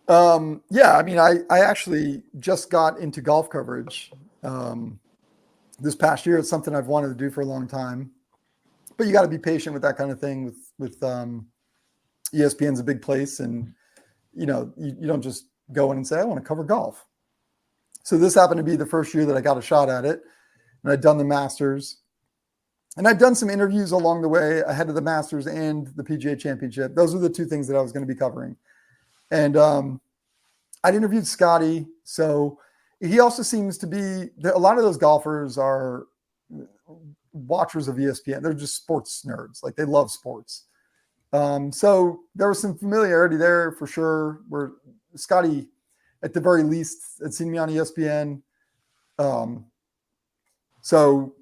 Yeah, I mean, I actually just got into golf coverage this past year. It's something I've wanted to do for a long time, but you got to be patient with that kind of thing. With ESPN's a big place, and you don't just go in and say I want to cover golf. So this happened to be the first year that I got a shot at it, and I'd done the Masters, and I'd done some interviews along the way ahead of the Masters and the PGA Championship. Those were the two things that I was going to be covering, and I'd interviewed Scottie, so he also seems to be a lot of those golfers are watchers of ESPN. They're just sports nerds, like they love sports. So there was some familiarity there for sure. Where Scottie, at the very least, had seen me on ESPN. So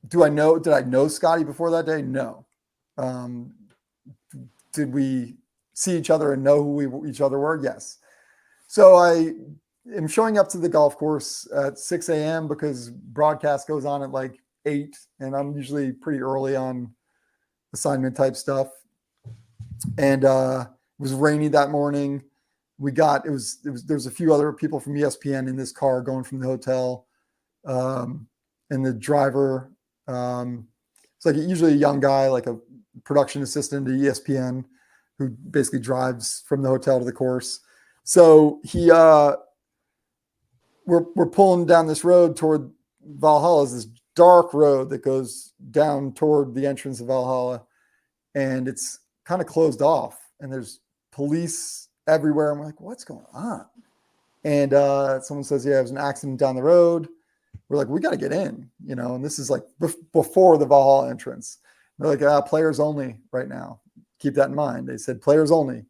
did I know Scottie before that day? No. Did we see each other and know who each other were? Yes. So I am showing up to the golf course at 6 a.m. because broadcast goes on at like 8, and I'm usually pretty early on assignment type stuff. And it was rainy that morning. There was a few other people from ESPN in this car going from the hotel. And the driver, it's like usually a young guy, like a production assistant at ESPN, who basically drives from the hotel to the course. So we're pulling down this road toward Valhalla. Is this dark road that goes down toward the entrance of Valhalla, and it's kind of closed off, and there's police everywhere. I'm like, what's going on? And someone says, yeah, it was an accident down the road. We're like, we got to get in, and this is like before the Valhalla entrance. They're like, players only right now. Keep that in mind. They said players only.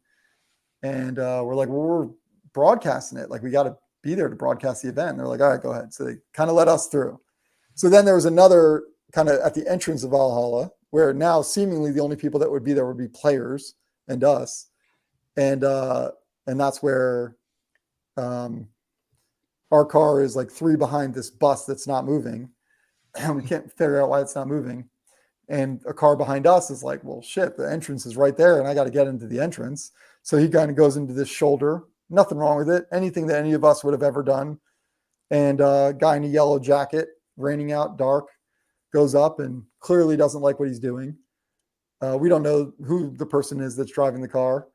And we're like, well, we're broadcasting it. Like, we got to be there to broadcast the event. And they're like, all right, go ahead. So they kind of let us through. So then there was another kind of at the entrance of Valhalla, where now seemingly the only people that would be there would be players and us. And that's where our car is like 3 behind this bus that's not moving. And we can't figure out why it's not moving. And a car behind us is like, well, shit, the entrance is right there, and I got to get into the entrance. So he kind of goes into this shoulder. Nothing wrong with it. Anything that any of us would have ever done. And a guy in a yellow jacket, raining out, dark, goes up and clearly doesn't like what he's doing. We don't know who the person is that's driving the car.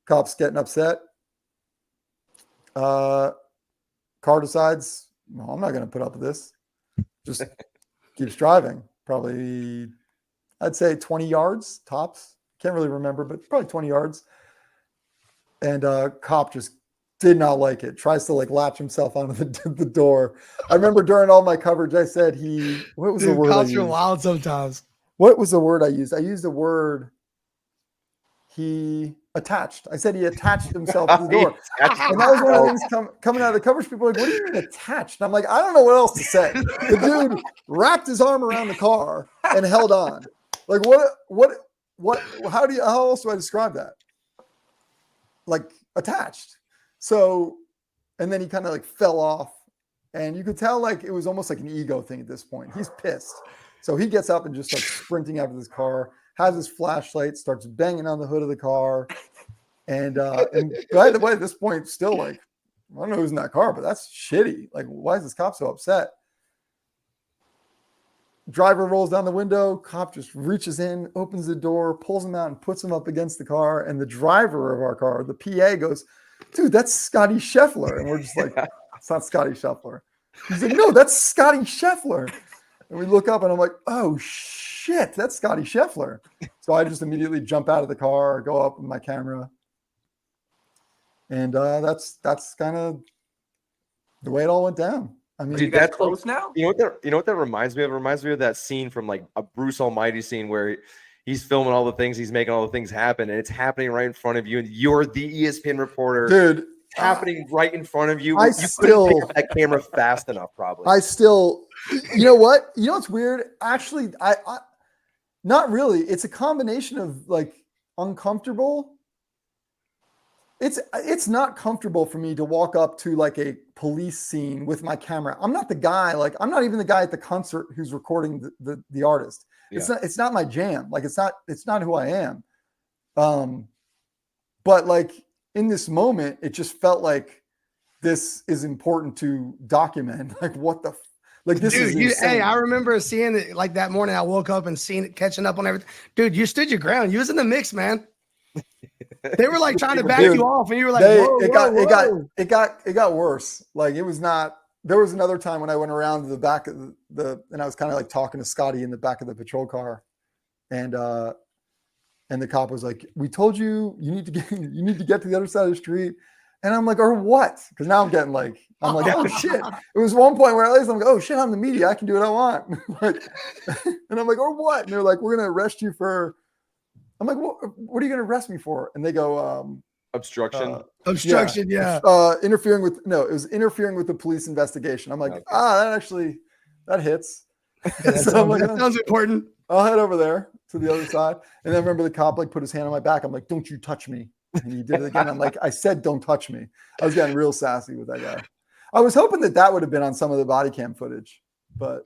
Cop's getting upset. Car decides, no, I'm not going to put up with this. Just keeps driving. Probably, I'd say 20 yards tops. Can't really remember, but probably 20 yards. And cop just did not like it. Tries to like latch himself onto the door. I remember during all my coverage, I said what was the word I Cops used? are wild sometimes. What was the word I used? I used the word he attached. I said he attached himself to the door. And that was one of the things coming out of the coverage. People were like, what do you mean attached? And I'm like, I don't know what else to say. The dude wrapped his arm around the car and held on. Like, how else do I describe that? Like, attached. So, and then he kind of like fell off, and you could tell like it was almost like an ego thing at this point. He's pissed. So he gets up and just starts sprinting after this car, has his flashlight, starts banging on the hood of the car. And by the way, at this point, still like, I don't know who's in that car, but that's shitty. Like, why is this cop so upset? Driver rolls down the window. Cop just reaches in, opens the door, pulls him out, and puts him up against the car. And the driver of our car, the PA, goes, dude, that's Scottie Scheffler. And we're just like, it's not Scottie Scheffler. He's like, no, that's Scottie Scheffler. And we look up, and I'm like, oh, shit, that's Scottie Scheffler. So I just immediately jump out of the car, go up with my camera. And that's kind of the way it all went down. I mean, you guys close now? You know what that reminds me of? It reminds me of that scene from like a Bruce Almighty scene where he's filming all the things, he's making all the things happen, and it's happening right in front of you, and you're the ESPN reporter. Dude, it's happening right in front of you. You couldn't pick up that camera fast enough, probably. You know what? You know what's weird? Actually, I not really. It's a combination of like uncomfortable. It's not comfortable for me to walk up to like a police scene with my camera. I'm not the guy, like I'm not even the guy at the concert who's recording the artist. Yeah. It's not my jam. Like it's not who I am. But like in this moment, it just felt like this is important to document. Like, what the, like, this is insane. Hey, I remember seeing it like that morning. I woke up and seeing it, catching up on everything. Dude, you stood your ground. You was in the mix, man. They were like trying to back you off, and you were like, it got worse. Like, it was not. There was another time when I went around to the back of and I was kind of like talking to Scottie in the back of the patrol car, and the cop was like, "We told you need to get to the other side of the street." And I'm like, "Or what?" Because now I'm like, "Oh shit!" It was one point where at least I'm like, "Oh shit, I'm the media. I can do what I want." Like, and I'm like, "Or what?" And they're like, "We're gonna arrest you for." I'm like, "What are you gonna arrest me for?" And they go, obstruction. Obstruction, yeah. Interfering with the police investigation. I'm like, okay. that hits. So that sounds important. I'll head over there to the other side. And then I remember the cop like put his hand on my back. I'm like, "Don't you touch me." And he did it again. I'm like, "I said, don't touch me." I was getting real sassy with that guy. I was hoping that would have been on some of the body cam footage, but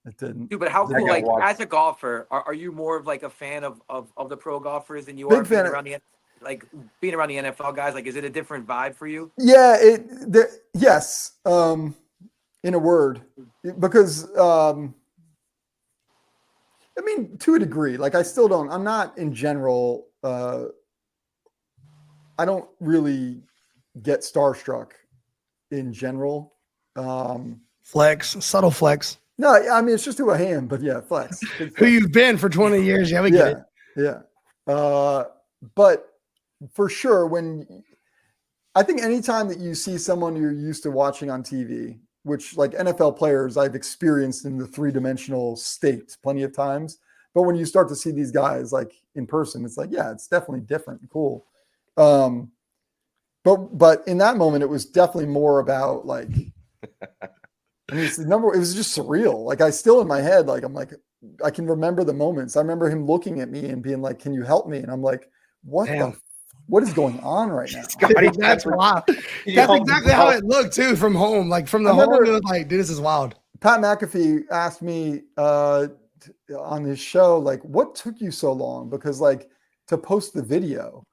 it didn't. Dude, but how cool, like, as a golfer, are you more of like a fan of the pro golfers than you Big are fan being around the NFL guys? Like, is it a different vibe for you? Yeah, yes, in a word, because I mean, to a degree, like I'm not in general, I don't really get starstruck in general. Subtle flex. No, I mean, it's just who I am, but yeah, flex. Who you've been for 20 years. Yeah, we get it. Yeah. But for sure, I think anytime that you see someone you're used to watching on TV, which like NFL players I've experienced in the 3-dimensional state plenty of times, but when you start to see these guys like in person, it's like, yeah, it's definitely different and cool. But in that moment, it was definitely more about like, I mean, it was just surreal. Like, I still in my head, like, I'm like, I can remember the moments. I remember him looking at me and being like, "Can you help me?" And I'm like, what is going on right now? Scottie, that's wild. That's exactly how it looked too from home. Like from the home, it was like, dude, this is wild. Pat McAfee asked me on his show, like, what took you so long? Because like to post the video.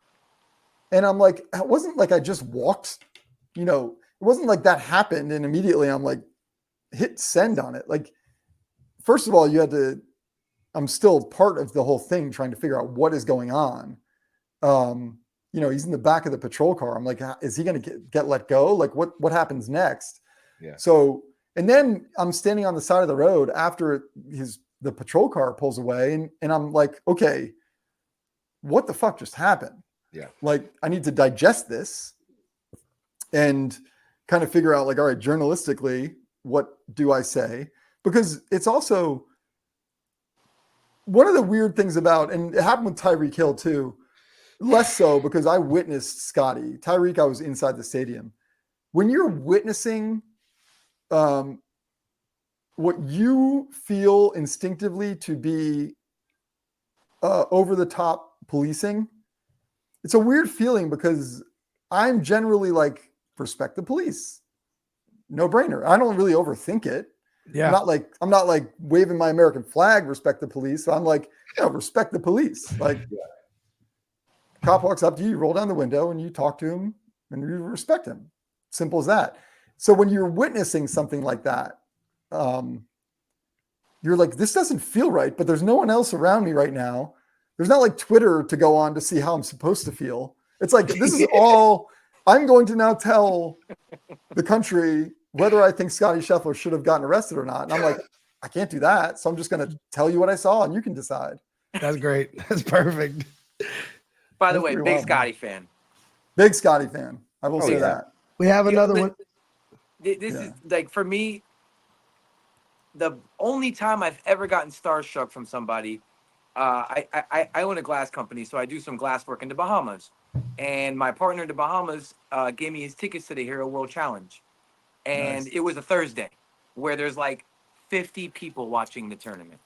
And I'm like, it wasn't like I just walked, it wasn't like that happened. And immediately I'm like, hit send on it. Like, first of all, I'm still part of the whole thing, trying to figure out what is going on. He's in the back of the patrol car. I'm like, is he going to get let go? Like, what happens next? Yeah. So, and then I'm standing on the side of the road after the patrol car pulls away, and I'm like, okay, what the fuck just happened? Yeah. Like, I need to digest this and kind of figure out, like, all right, journalistically, what do I say? Because it's also one of the weird things about, and it happened with Tyreek Hill too, less so because I witnessed Scottie. Tyreek, I was inside the stadium. When you're witnessing what you feel instinctively to be over the top policing, it's a weird feeling because I'm generally like, respect the police. No brainer. I don't really overthink it. Yeah. I'm not like waving my American flag, respect the police. I'm like, respect the police. Like, cop walks up to you, you roll down the window and you talk to him and you respect him. Simple as that. So when you're witnessing something like that, you're like, this doesn't feel right, but there's no one else around me right now. There's not like Twitter to go on to see how I'm supposed to feel. It's like, this is all I'm going to now tell the country whether I think Scottie Scheffler should have gotten arrested or not. And I'm like, I can't do that. So I'm just going to tell you what I saw and you can decide. That's great. That's perfect. By the way, big Scottie fan. Big Scottie fan. I will say that. We have another one. This is like, for me, the only time I've ever gotten starstruck from somebody, I own a glass company, so I do some glass work in the Bahamas. And my partner in the Bahamas gave me his tickets to the Hero World Challenge. And It was a Thursday where there's like 50 people watching the tournament.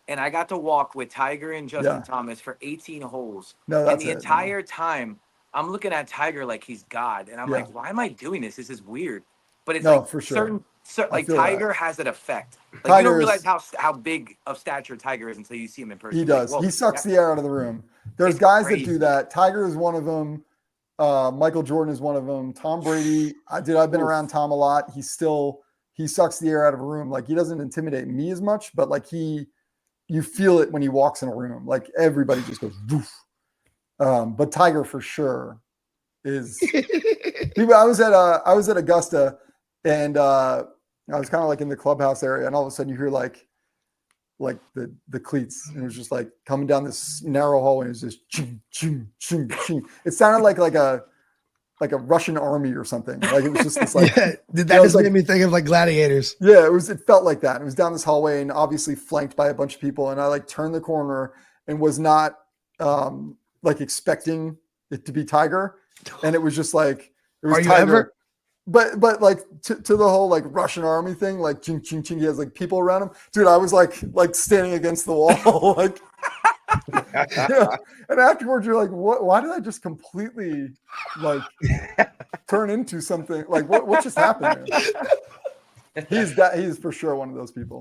And I got to walk with Tiger and Justin Thomas for 18 holes. And the entire time, I'm looking at Tiger like he's God. And I'm like, why am I doing this? This is weird. But it's for sure. Like Tiger has an effect. Like, you don't realize how big of stature Tiger is until you see him in person. He does. Like, he sucks the air out of the room. There's guys that do that. Tiger is one of them. Michael Jordan is one of them. Tom Brady. I've been around Tom a lot. He sucks the air out of a room. Like he doesn't intimidate me as much, but like you feel it when he walks in a room. Like everybody just goes woof. But Tiger for sure is. I was at Augusta, and I was kind of like in the clubhouse area, and all of a sudden you hear like the cleats, and it was just like coming down this narrow hallway. It was just ching, ching, ching, ching. It sounded like a Russian army or something. Like it was just this like that just made me think of like gladiators. Yeah, it felt like that. It was down this hallway and obviously flanked by a bunch of people. And I like turned the corner and was not like expecting it to be Tiger. And it was just like it was Tiger. But like to the whole like Russian army thing, like ching ching ching, he has like people around him. Dude, I was like standing against the wall, like and afterwards you're like, why did I just completely like turn into something? Like what just happened there? He's for sure one of those people.